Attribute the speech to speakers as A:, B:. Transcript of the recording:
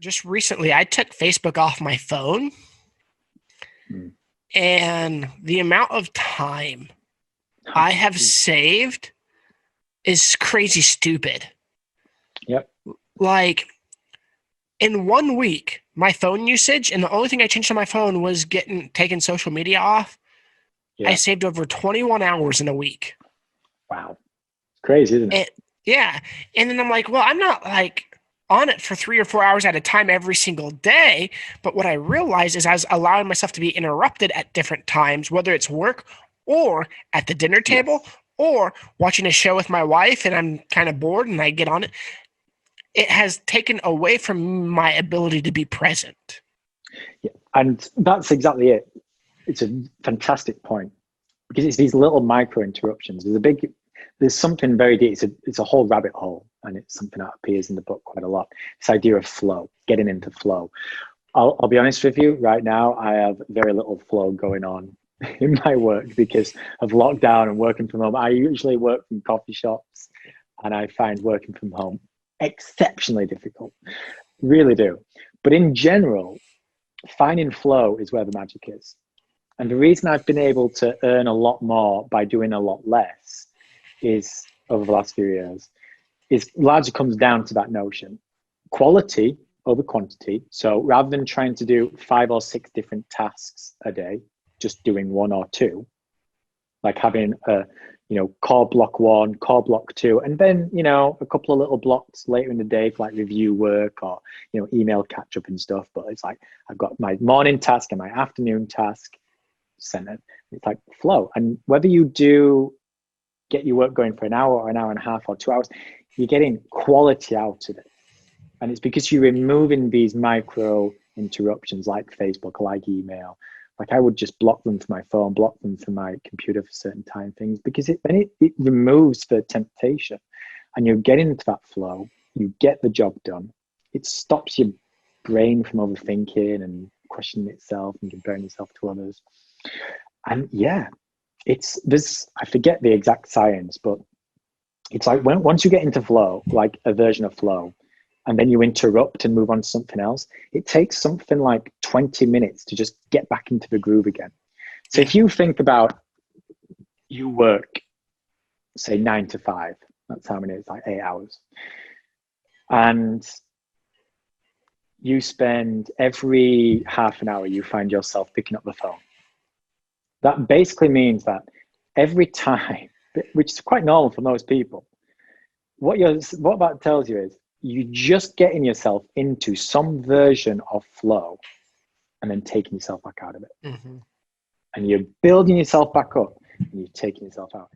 A: just recently I took Facebook off my phone, and the amount of time I have saved is crazy stupid.
B: Yep.
A: Like, in 1 week, my phone usage, and the only thing I changed on my phone was taking social media off.
B: Yeah.
A: I saved over 21 hours in a week.
B: Wow. It's crazy, isn't it?
A: Yeah. And then I'm like, well, I'm not like on it for 3 or 4 hours at a time every single day. But what I realized is I was allowing myself to be interrupted at different times, whether it's work or at the dinner table or watching a show with my wife and I'm kind of bored and I get on it. It has taken away from my ability to be present.
B: Yeah. And that's exactly it. It's a fantastic point, because it's these little micro interruptions. There's something very deep. It's a whole rabbit hole, and it's something that appears in the book quite a lot. This idea of flow, getting into flow. I'll be honest with you, right now, I have very little flow going on in my work because of lockdown and working from home. I usually work from coffee shops, and I find working from home exceptionally difficult. Really do. But in general, finding flow is where the magic is. And the reason I've been able to earn a lot more by doing a lot less is, over the last few years, is largely comes down to that notion. Quality over quantity. So rather than trying to do 5 or 6 different tasks a day, just doing 1 or 2, like having a, core block 1, core block 2, and then, a couple of little blocks later in the day for like review work or, email catch up and stuff. But it's like, I've got my morning task and my afternoon task centered. It's like flow. And whether you do get your work going for an hour or an hour and a half or 2 hours, you're getting quality out of it. And it's because you're removing these micro interruptions like Facebook, like email. Like I would just block them from my phone, block them from my computer for certain time things, because it removes the temptation and you're getting into that flow. You get the job done. It stops your brain from overthinking and questioning itself and comparing yourself to others. And yeah, I forget the exact science, but it's like once you get into flow, like a version of flow, and then you interrupt and move on to something else, it takes something like 20 minutes to just get back into the groove again. So if you think about, you work, say 9 to 5, that's how many, it's like 8 hours. And you spend every half an hour, you find yourself picking up the phone. That basically means that every time, which is quite normal for most people, what that tells you is you're just getting yourself into some version of flow and then taking yourself back out of it. Mm-hmm. And you're building yourself back up and you're taking yourself out.